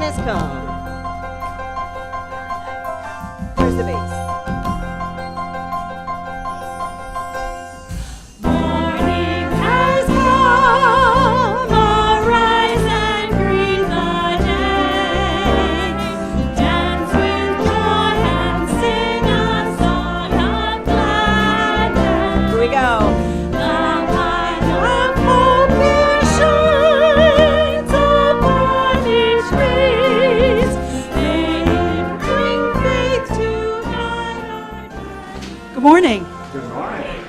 time has come. Where's the bass? Morning has come, arise and greet the day. Dance with joy and sing a song of gladness. Here we go. The light of hope here shines upon each face. May it bring faith to guide our day. Good morning. Good morning.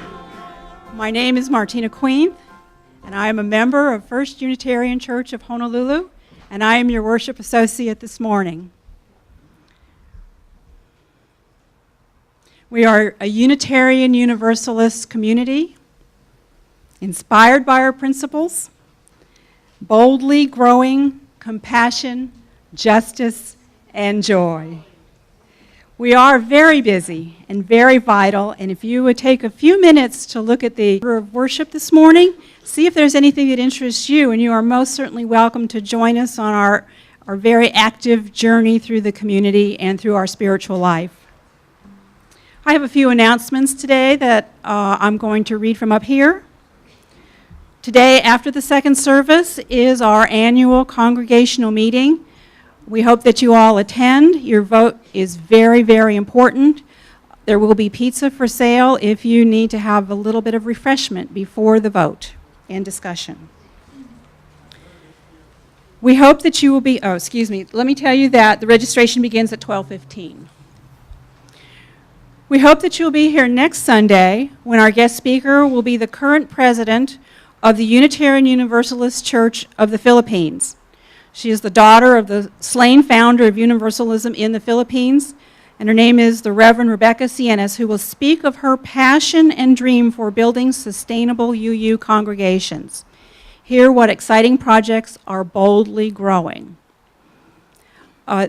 My name is Martina Queen, and I am a member of First Unitarian Church of Honolulu, and I am your worship associate this morning. We are a Unitarian Universalist community, inspired by our principles, boldly growing compassion, justice, and joy. We are very busy and very vital, and if you would take a few minutes to look at the order of worship this morning, see if there's anything that interests you, and you are most certainly welcome to join us on our very active journey through the community and through our spiritual life. I have a few announcements today that I'm going to read from up here. Today, after the second service, is our annual congregational meeting. We hope that you all attend. Your vote is very, very important. There will be pizza for sale if you need to have a little bit of refreshment before the vote and discussion. We hope that you will be, let me tell you that the registration begins at 12:15. We hope that you'll be here next Sunday when our guest speaker will be the current president of the Unitarian Universalist Church of the Philippines. She is the daughter of the slain founder of Universalism in the Philippines, and her name is the Reverend Rebecca Sienes, who will speak of her passion and dream for building sustainable UU congregations. Hear what exciting projects are boldly growing.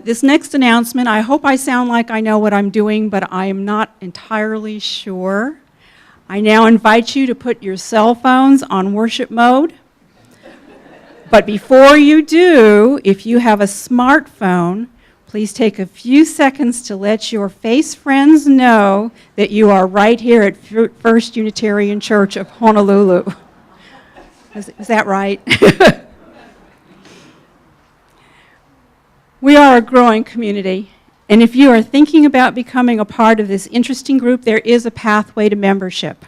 This next announcement, I hope I sound like I know what I'm doing, but I am not entirely sure. I now invite you to put your cell phones on worship mode. But before you do, if you have a smartphone, please take a few seconds to let your face friends know that you are right here at First Unitarian Church of Honolulu. Is that right? We are a growing community, and if you are thinking about becoming a part of this interesting group, there is a pathway to membership.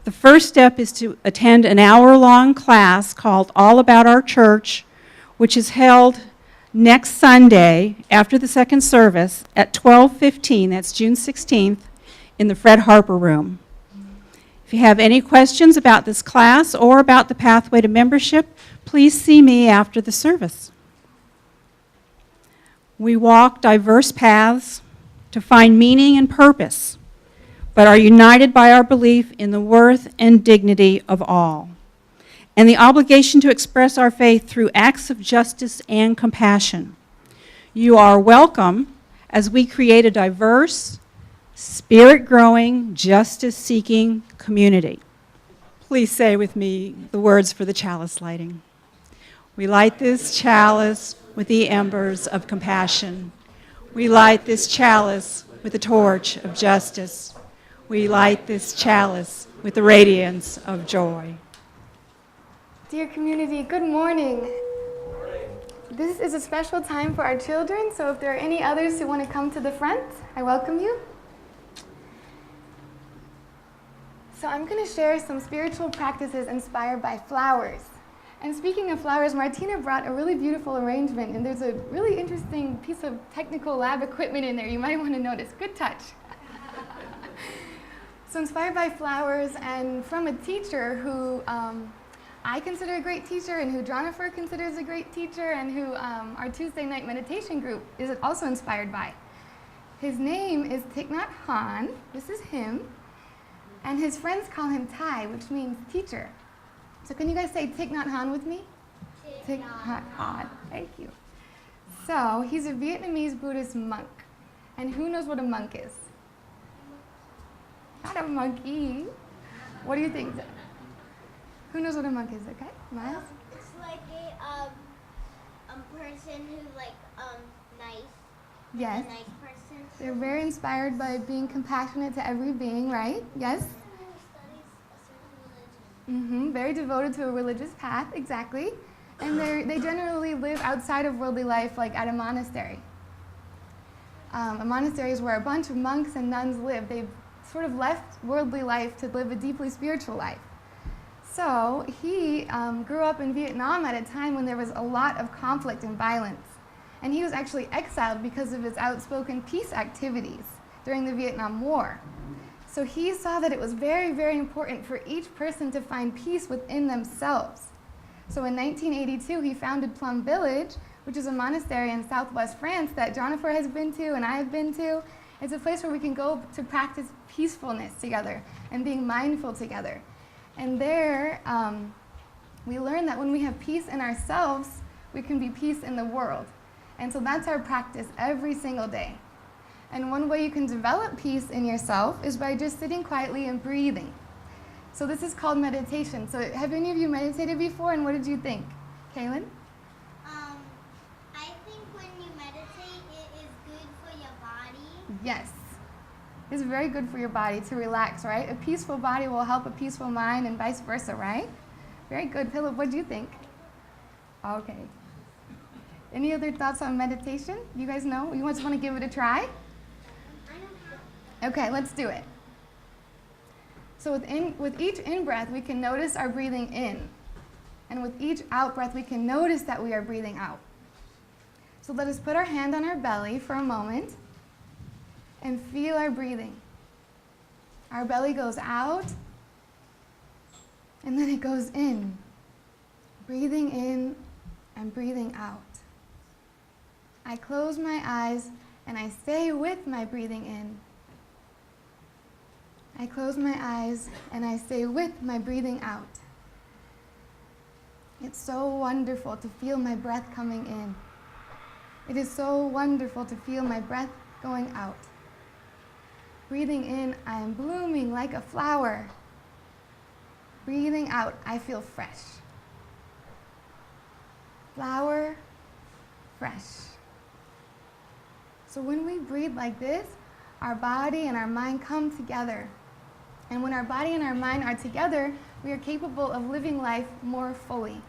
The first step is to attend an hour-long class called All About Our Church, which is held next Sunday after the second service at 12:15, that's June 16th, in the Fred Harper Room. If you have any questions about this class or about the pathway to membership, please see me after the service. We walk diverse paths to find meaning and purpose, but are united by our belief in the worth and dignity of all, and the obligation to express our faith through acts of justice and compassion. You are welcome as we create a diverse, spirit-growing, justice-seeking community. Please say with me the words for the chalice lighting. We light this chalice with the embers of compassion. We light this chalice with the torch of justice. We light this chalice with the radiance of joy. Dear community, good morning. This is a special time for our children, so if there are any others who want to come to the front, I welcome you. So I'm going to share some spiritual practices inspired by flowers. And speaking of flowers, Martina brought a really beautiful arrangement, and there's a really interesting piece of technical lab equipment in there you might want to notice. Good touch. So inspired by flowers and from a teacher who I consider a great teacher and who Jonipher considers a great teacher and who our Tuesday night meditation group is also inspired by. His name is Thich Nhat Hanh. This is him. And his friends call him Thai, which means teacher. So can you guys say Thich Nhat Hanh with me? Thich Nhat Hanh. Thank you. So he's a Vietnamese Buddhist monk. And who knows what a monk is? Not a monkey. What do you think? Who knows what a monk is, okay? Miles? It's like a person person who's nice. Yes. A nice person. They're very inspired by being compassionate to every being, right? Yes? Someone who studies a certain religion. Very devoted to a religious path, exactly. And they generally live outside of worldly life, like at a monastery. A monastery is where a bunch of monks and nuns live. They've sort of left worldly life to live a deeply spiritual life. So he grew up in Vietnam at a time when there was a lot of conflict and violence. And he was actually exiled because of his outspoken peace activities during the Vietnam War. So he saw that it was very, very important for each person to find peace within themselves. So in 1982, he founded Plum Village, which is a monastery in southwest France that Jonipher has been to and I have been to. It's a place where we can go to practice peacefulness together and being mindful together. And there, we learn that when we have peace in ourselves, we can be peace in the world. And so that's our practice every single day. And one way you can develop peace in yourself is by just sitting quietly and breathing. So this is called meditation. So have any of you meditated before, and what did you think? Kaylin? I think when you meditate, it is good for your body. Yes. It's very good for your body to relax, right? A peaceful body will help a peaceful mind and vice versa, right? Very good. Philip, what do you think? Okay. Any other thoughts on meditation? You guys know? You just want to give it a try? Okay, let's do it. So with each in-breath, we can notice our breathing in. And with each out-breath, we can notice that we are breathing out. So let us put our hand on our belly for a moment and feel our breathing. Our belly goes out, and then it goes in. Breathing in and breathing out. I close my eyes and I stay with my breathing in. I close my eyes and I stay with my breathing out. It's so wonderful to feel my breath coming in. It is so wonderful to feel my breath going out. Breathing in, I am blooming like a flower. Breathing out, I feel fresh. Flower, fresh. So when we breathe like this, our body and our mind come together. And when our body and our mind are together, we are capable of living life more fully.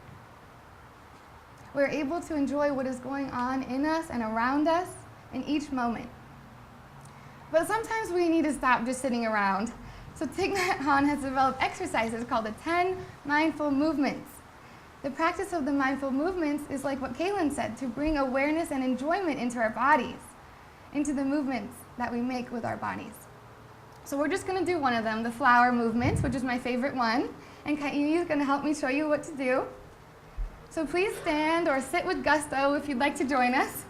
We're able to enjoy what is going on in us and around us in each moment. But sometimes we need to stop just sitting around. So Thich Nhat Hanh has developed exercises called the 10 mindful movements. The practice of the mindful movements is like what Kaylin said, to bring awareness and enjoyment into our bodies, into the movements that we make with our bodies. So we're just going to do one of them, the flower movement, which is my favorite one. And Kaini is going to help me show you what to do. So please stand or sit with gusto if you'd like to join us.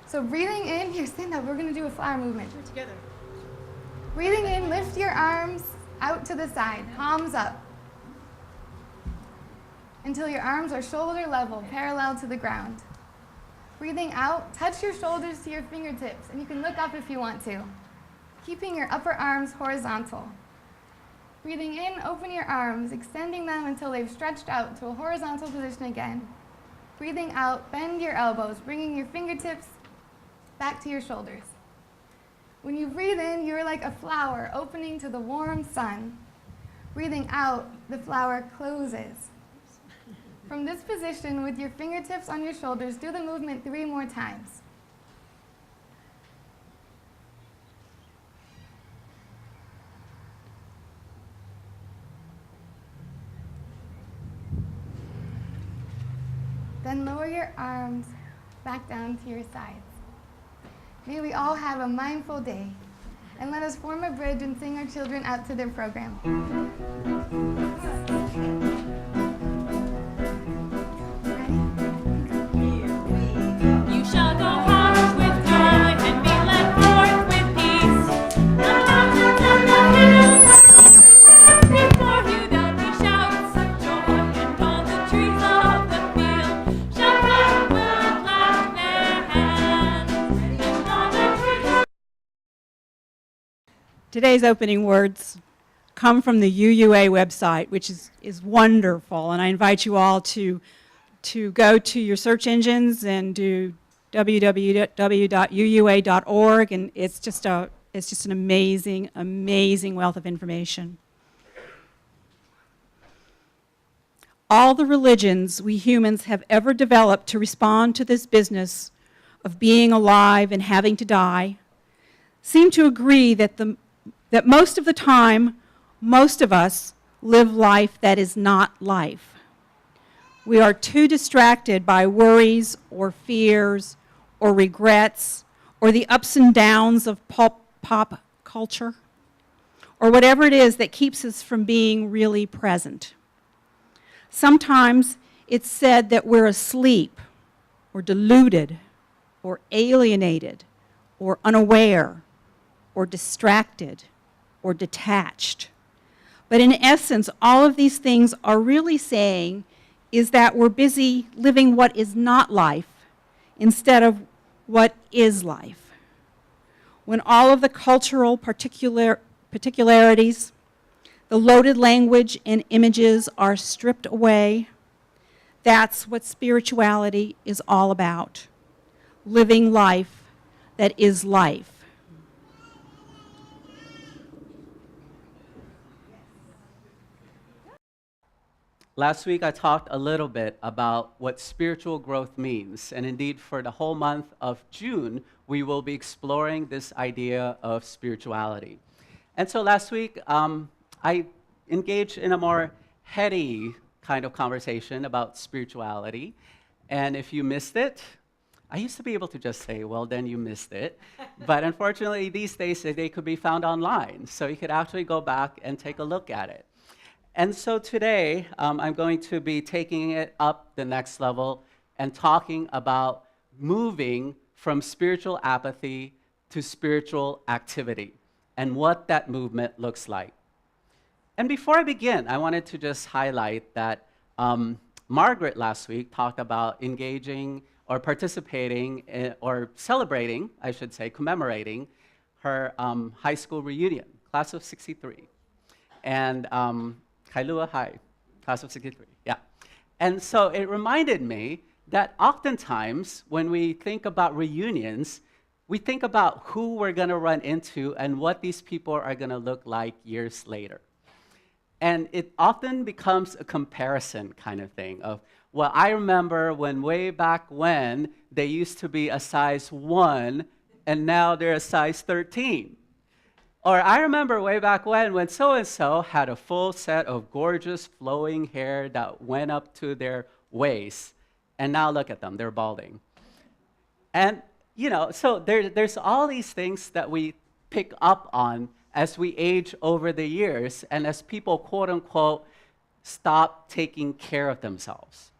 So breathing in, here, stand up. We're going to do a flower movement. We're together. Breathing in, lift your arms out to the side, palms up, until your arms are shoulder level, parallel to the ground. Breathing out, touch your shoulders to your fingertips, and you can look up if you want to, keeping your upper arms horizontal. Breathing in, open your arms, extending them until they've stretched out to a horizontal position again. Breathing out, bend your elbows, bringing your fingertips back to your shoulders. When you breathe in, you're like a flower opening to the warm sun. Breathing out, the flower closes. From this position, with your fingertips on your shoulders, do the movement 3 more times. Then lower your arms back down to your sides. May we all have a mindful day. And let us form a bridge and sing our children out to their program. You shall go out with joy and be led forth with peace. The mountains and the hills before you, there'll be shouts of joy, and all the trees of the field shall run with clap their hands, and all the trees. Today's opening words come from the UUA website, which is wonderful, and I invite you all to to go to your search engines and do www.uua.org, and it's just an amazing, amazing wealth of information. All the religions we humans have ever developed to respond to this business of being alive and having to die seem to agree that most of the time, most of us live life that is not life. We are too distracted by worries or fears or regrets or the ups and downs of pop culture or whatever it is that keeps us from being really present. Sometimes it's said that we're asleep or deluded or alienated or unaware or distracted or detached. But in essence, all of these things are really saying is that we're busy living what is not life instead of what is life. When all of the cultural particularities, the loaded language and images are stripped away, that's what spirituality is all about. Living life that is life. Last week I talked a little bit about what spiritual growth means, and indeed for the whole month of June, we will be exploring this idea of spirituality. And so last week, I engaged in a more heady kind of conversation about spirituality, and if you missed it, I used to be able to just say, well, then you missed it, but unfortunately these days they could be found online, so you could actually go back and take a look at it. And so today, I'm going to be taking it up the next level and talking about moving from spiritual apathy to spiritual activity and what that movement looks like. And before I begin, I wanted to just highlight that Margaret last week talked about engaging or participating in, or celebrating, I should say, commemorating her high school reunion, class of 63. And Kailua High, class of 63, yeah. And so it reminded me that oftentimes when we think about reunions, we think about who we're gonna run into and what these people are gonna look like years later. And it often becomes a comparison kind of thing of, well, I remember when way back when they used to be a size 1 and now they're a size 13. Or I remember way back when so-and-so had a full set of gorgeous flowing hair that went up to their waist, and now look at them, they're balding. And, you know, so there's all these things that we pick up on as we age over the years, and as people, quote unquote, stop taking care of themselves.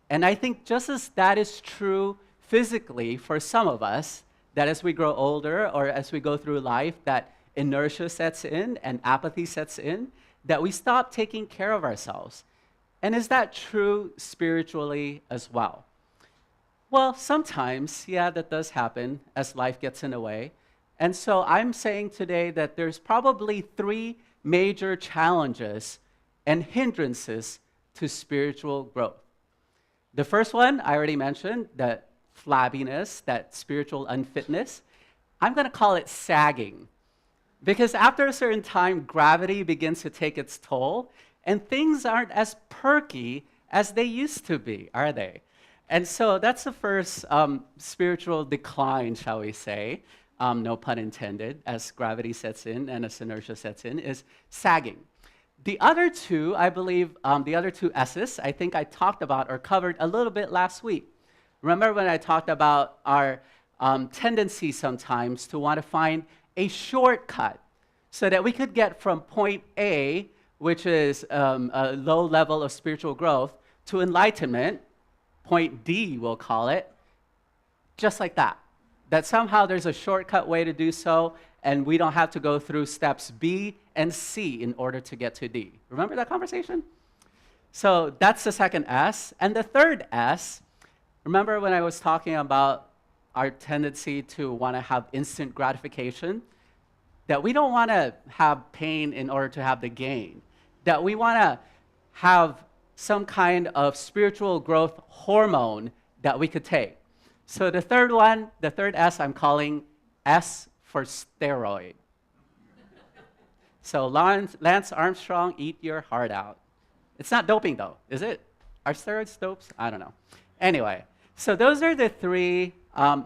And I think just as that is true physically for some of us, that as we grow older or as we go through life, that inertia sets in and apathy sets in, that we stop taking care of ourselves. And is that true spiritually as well? Well, sometimes, yeah, that does happen as life gets in the way. And so I'm saying today that there's probably 3 major challenges and hindrances to spiritual growth. The first one, I already mentioned, that flabbiness, that spiritual unfitness. I'm going to call it sagging. Because after a certain time, gravity begins to take its toll, and things aren't as perky as they used to be, are they? And so that's the first spiritual decline, shall we say, no pun intended, as gravity sets in and as inertia sets in, is sagging. The other two, I believe, the other 2 S's, I think I talked about or covered a little bit last week. Remember when I talked about our tendency sometimes to want to find a shortcut so that we could get from point A, which is a low level of spiritual growth, to enlightenment, point D we'll call it, just like that. That somehow there's a shortcut way to do so, and we don't have to go through steps B and C in order to get to D. Remember that conversation? So that's the second S. And the third S, remember when I was talking about our tendency to want to have instant gratification, that we don't want to have pain in order to have the gain, that we want to have some kind of spiritual growth hormone that we could take. So the third one, the third S, I'm calling S for steroid. So Lance Armstrong, eat your heart out. It's not doping though, is it? Are steroids dopes? I don't know. Anyway, so those are the three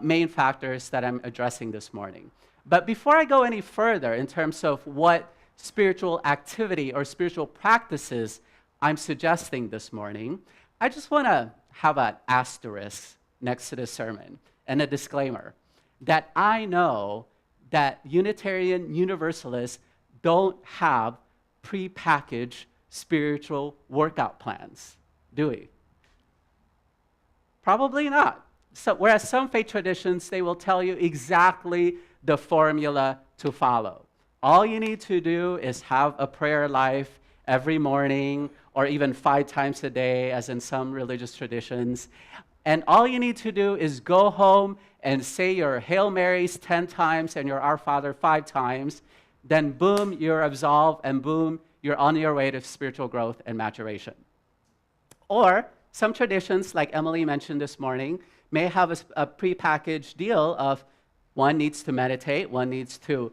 main factors that I'm addressing this morning. But before I go any further in terms of what spiritual activity or spiritual practices I'm suggesting this morning, I just want to have an asterisk next to the sermon and a disclaimer that I know that Unitarian Universalists don't have prepackaged spiritual workout plans, do we? Probably not. So, whereas some faith traditions, they will tell you exactly the formula to follow. All you need to do is have a prayer life every morning, or even 5 times a day, as in some religious traditions. And all you need to do is go home and say your Hail Marys 10 times and your Our Father 5 times. Then boom, you're absolved, and boom, you're on your way to spiritual growth and maturation. Or some traditions, like Emily mentioned this morning, may have a prepackaged deal of one needs to meditate, one needs to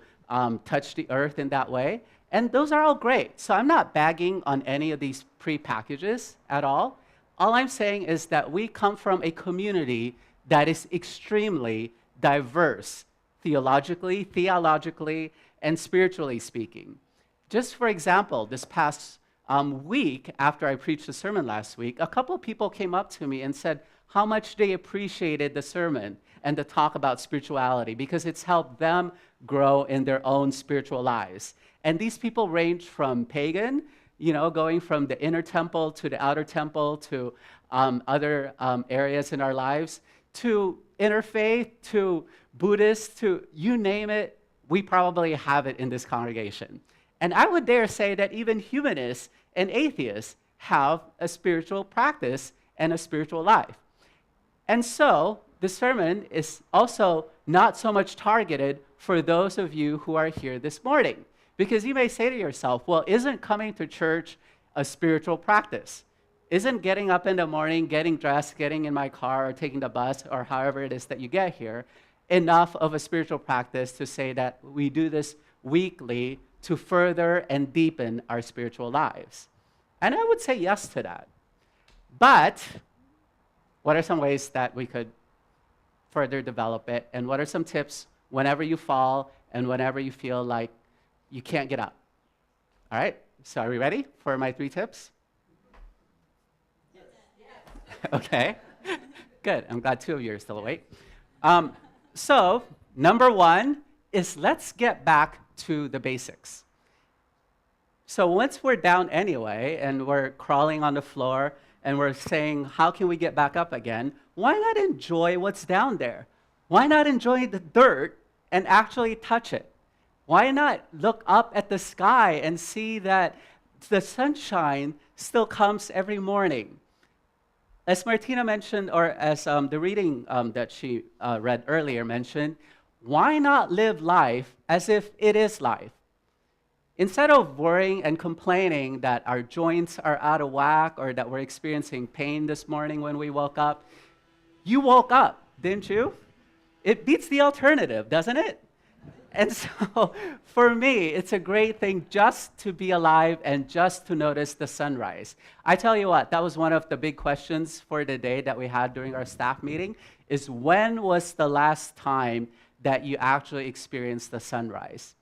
touch the earth in that way. And those are all great. So I'm not bagging on any of these pre-packages at all. All I'm saying is that we come from a community that is extremely diverse, theologically, and spiritually speaking. Just for example, this past week, after I preached the sermon last week, a couple of people came up to me and said how much they appreciated the sermon and the talk about spirituality because it's helped them grow in their own spiritual lives. And these people range from pagan, going from the inner temple to the outer temple to other areas in our lives, to interfaith, to Buddhist, to you name it, we probably have it in this congregation. And I would dare say that even humanists and atheists have a spiritual practice and a spiritual life. And so the sermon is also not so much targeted for those of you who are here this morning. Because you may say to yourself, well, isn't coming to church a spiritual practice? Isn't getting up in the morning, getting dressed, getting in my car, or taking the bus, or however it is that you get here, enough of a spiritual practice to say that we do this weekly to further and deepen our spiritual lives? And I would say yes to that. But what are some ways that we could further develop it? And what are some tips whenever you fall and whenever you feel like you can't get up? All right, so are we ready for my 3 tips? Yes. Okay, good. I'm glad 2 of you are still awake. So number 1 is let's get back to the basics. So once we're down anyway, and we're crawling on the floor, and we're saying, how can we get back up again? Why not enjoy what's down there? Why not enjoy the dirt and actually touch it? Why not look up at the sky and see that the sunshine still comes every morning? As Martina mentioned, or as the reading that she read earlier mentioned, why not live life as if it is life? Instead of worrying and complaining that our joints are out of whack or that we're experiencing pain this morning when we woke up, you woke up, didn't you? It beats the alternative, doesn't it? And so for me, it's a great thing just to be alive and just to notice the sunrise. I tell you what, that was one of the big questions for the day that we had during our staff meeting, is when was the last time that you actually experienced the sunrise?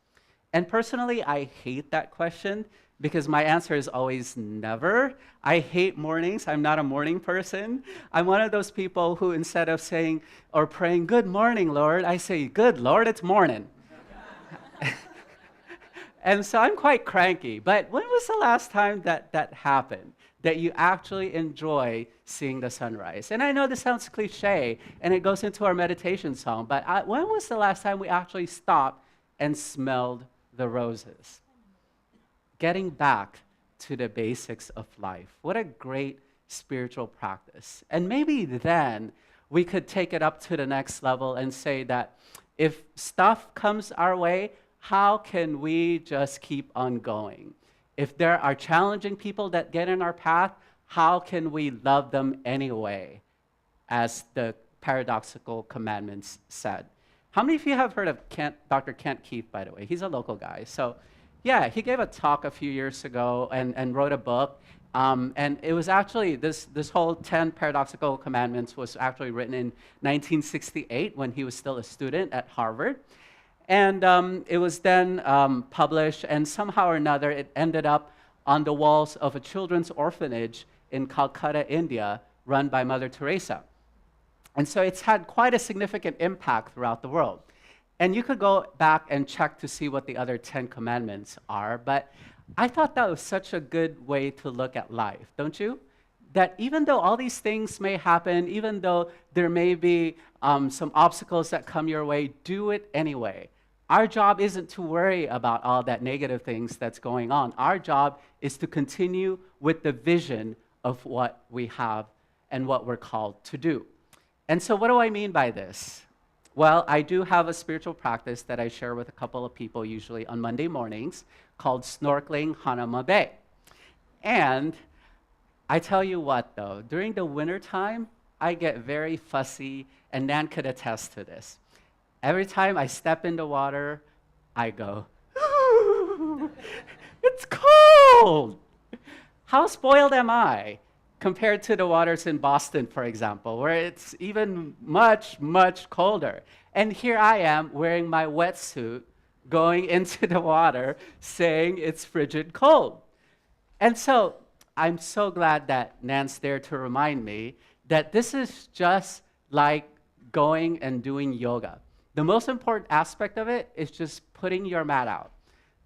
And personally, I hate that question because my answer is always never. I hate mornings. I'm not a morning person. I'm one of those people who, instead of saying or praying, "Good morning, Lord," I say, "Good Lord, it's morning." And so I'm quite cranky. But when was the last time that happened, that you actually enjoy seeing the sunrise? And I know this sounds cliche, and it goes into our meditation song, but when was the last time we actually stopped and smelled the roses? Getting back to the basics of life. What a great spiritual practice. And maybe then we could take it up to the next level and say that if stuff comes our way, how can we just keep on going? If there are challenging people that get in our path, how can we love them anyway, as the paradoxical commandments said? How many of you have heard of Dr. Kent Keith, by the way? He's a local guy. So, yeah, he gave a talk a few years ago and wrote a book. And it was actually, this whole 10 paradoxical commandments was actually written in 1968 when he was still a student at Harvard. And it was then published, and somehow or another it ended up on the walls of a children's orphanage in Calcutta, India, run by Mother Teresa. And so it's had quite a significant impact throughout the world. And you could go back and check to see what the other 10 commandments are, but I thought that was such a good way to look at life, don't you? That even though all these things may happen, even though there may be some obstacles that come your way, do it anyway. Our job isn't to worry about all that negative things that's going on. Our job is to continue with the vision of what we have and what we're called to do. And so what do I mean by this? Well, I do have a spiritual practice that I share with a couple of people, usually on Monday mornings, called snorkeling Hanama Bay. And I tell you what, though, during the wintertime, I get very fussy, and Nan could attest to this. Every time I step in the water, I go, it's cold! How spoiled am I compared to the waters in Boston, for example, where it's even much, much colder? And here I am wearing my wetsuit, going into the water, saying it's frigid cold. And so I'm so glad that Nan's there to remind me that this is just like going and doing yoga. The most important aspect of it is just putting your mat out.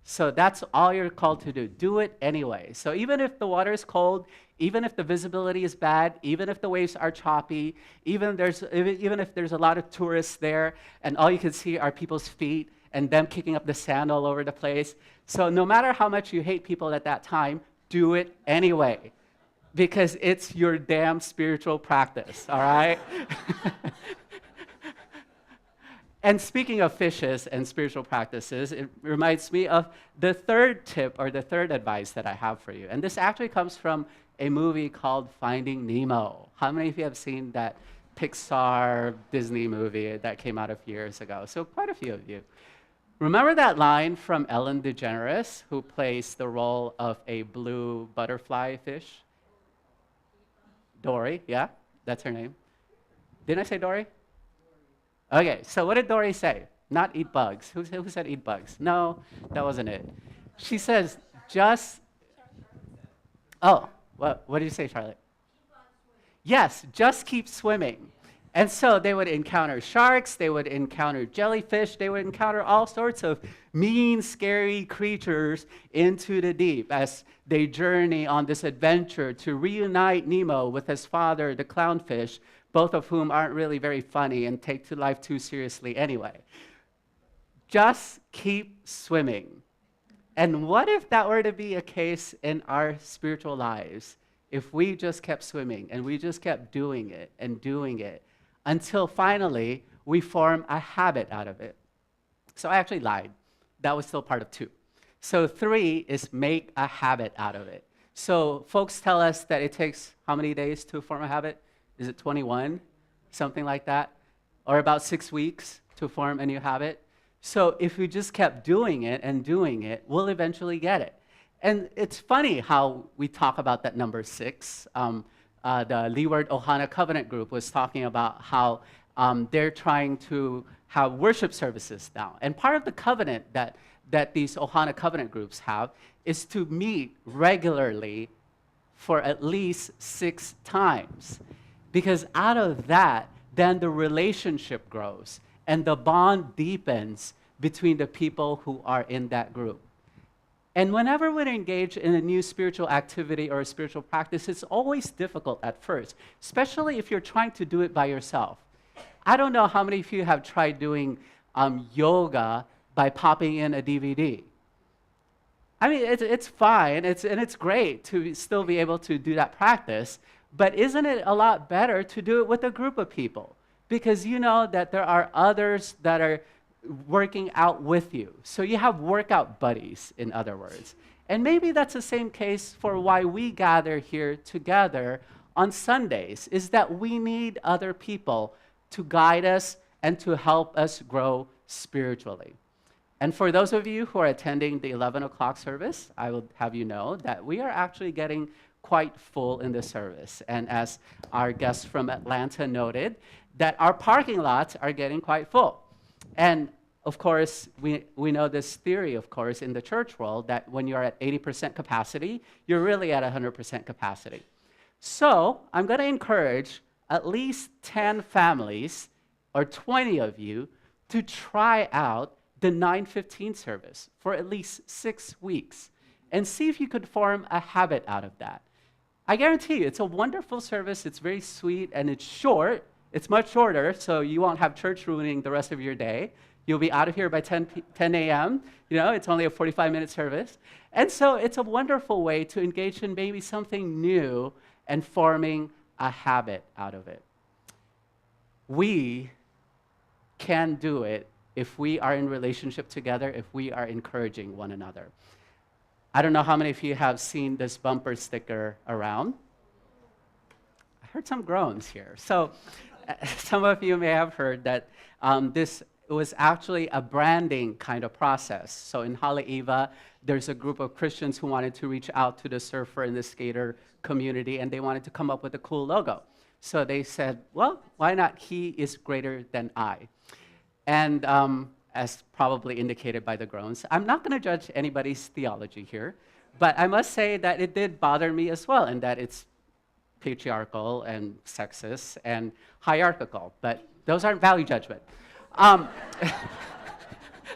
So that's all you're called to do. Do it anyway. So even if the water is cold, even if the visibility is bad, even if the waves are choppy, even if there's a lot of tourists there and all you can see are people's feet and them kicking up the sand all over the place. So no matter how much you hate people at that time, do it anyway, because it's your damn spiritual practice, all right? And speaking of fishes and spiritual practices, it reminds me of the third tip or the third advice that I have for you. And this actually comes from a movie called Finding Nemo. How many of you have seen that Pixar Disney movie that came out a few years ago? So quite a few of you. Remember that line from Ellen DeGeneres, who plays the role of a blue butterfly fish? Dory, yeah, that's her name. Didn't I say Dory? Okay, so what did Dory say? Not eat bugs. Who said eat bugs? No, that wasn't it. She says, what did you say, Charlotte? Yes, just keep swimming. And so they would encounter sharks, they would encounter jellyfish, they would encounter all sorts of mean, scary creatures into the deep as they journey on this adventure to reunite Nemo with his father, the clownfish, both of whom aren't really very funny and take to life too seriously anyway. Just keep swimming. And what if that were to be a case in our spiritual lives? If we just kept swimming and we just kept doing it until finally we form a habit out of it. So I actually lied. That was still part of 2. So 3 is make a habit out of it. So folks tell us that it takes how many days to form a habit? Is it 21? Something like that? Or about 6 weeks to form a new habit? So if we just kept doing it, we'll eventually get it. And it's funny how we talk about that number 6. The Leeward Ohana Covenant Group was talking about how they're trying to have worship services now. And part of the covenant that these Ohana Covenant groups have is to meet regularly for at least 6 times. Because out of that, then the relationship grows and the bond deepens between the people who are in that group. And whenever we engage in a new spiritual activity or a spiritual practice, it's always difficult at first, especially if you're trying to do it by yourself. I don't know how many of you have tried doing yoga by popping in a DVD. I mean, it's fine, and it's great to still be able to do that practice, but isn't it a lot better to do it with a group of people? Because you know that there are others that are working out with you. So you have workout buddies, in other words. And maybe that's the same case for why we gather here together on Sundays, is that we need other people to guide us and to help us grow spiritually. And for those of you who are attending the 11 o'clock service, I will have you know that we are actually getting quite full in the service. And as our guest from Atlanta noted, that our parking lots are getting quite full. And of course, we know this theory, of course, in the church world, that when you're at 80% capacity, you're really at 100% capacity. So I'm going to encourage at least 10 families or 20 of you to try out the 9:15 service for at least 6 weeks and see if you could form a habit out of that. I guarantee you, it's a wonderful service. It's very sweet, and it's short. It's much shorter, so you won't have church ruining the rest of your day. You'll be out of here by 10 a.m. You know, it's only a 45-minute service. And so it's a wonderful way to engage in maybe something new and forming a habit out of it. We can do it if we are in relationship together, if we are encouraging one another. I don't know how many of you have seen this bumper sticker around. I heard some groans here. So some of you may have heard that this was actually a branding kind of process. So in Haleiwa, there's a group of Christians who wanted to reach out to the surfer and the skater community, and they wanted to come up with a cool logo. So they said, well, why not "He is greater than I"? And as probably indicated by the groans, I'm not going to judge anybody's theology here, but I must say that it did bother me as well, in that it's patriarchal and sexist and hierarchical, but those aren't value judgment.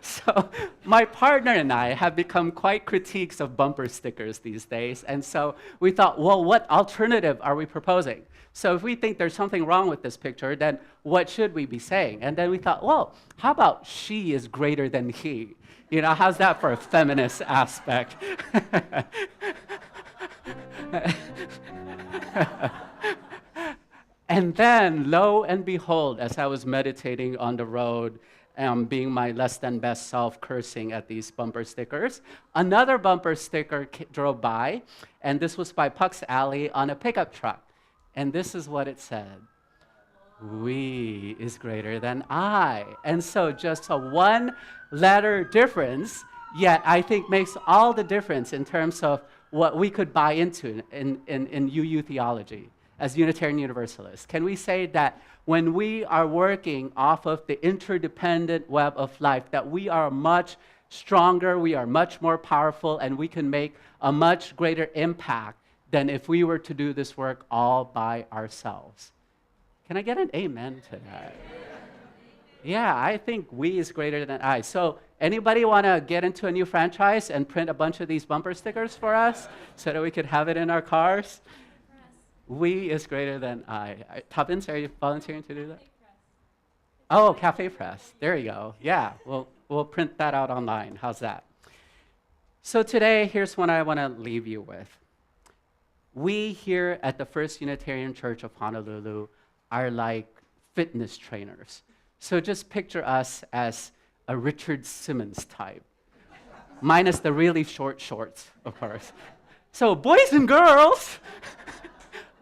So my partner and I have become quite critiques of bumper stickers these days, and so we thought, well, what alternative are we proposing? So if we think there's something wrong with this picture, then what should we be saying? And then we thought, well, how about "She is greater than he"? You know, how's that for a feminist aspect? And then, lo and behold, as I was meditating on the road, being my less than best self, cursing at these bumper stickers, another bumper sticker drove by, and this was by Puck's Alley on a pickup truck. And this is what it said: "We is greater than I." And so just a one-letter difference, yet I think makes all the difference in terms of what we could buy into in UU theology as Unitarian Universalists. Can we say that when we are working off of the interdependent web of life, that we are much stronger, we are much more powerful, and we can make a much greater impact than if we were to do this work all by ourselves? Can I get an amen to that? Yeah, I think "we" is greater than I. So anybody want to get into a new franchise and print a bunch of these bumper stickers for us so that we could have it in our cars? "We" is greater than I. Tubbins, are you volunteering to do that? Oh, Cafe Press. There you go. Yeah, we'll print that out online. How's that? So today, here's what I want to leave you with. We here at the First Unitarian Church of Honolulu are like fitness trainers. So just picture us as a Richard Simmons type, minus the really short shorts, of course. So boys and girls,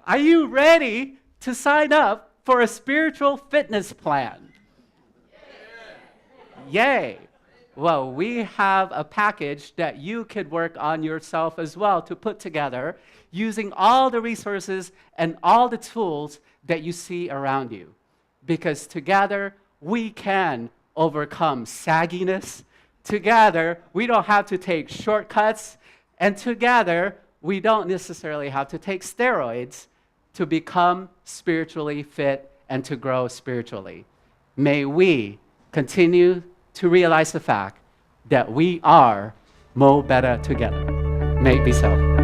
are you ready to sign up for a spiritual fitness plan? Yay. Well, we have a package that you could work on yourself as well to put together using all the resources and all the tools that you see around you. Because together, we can overcome sagginess. Together, we don't have to take shortcuts. And together, we don't necessarily have to take steroids to become spiritually fit and to grow spiritually. May we continue to realize the fact that we are mo better together. May it be so.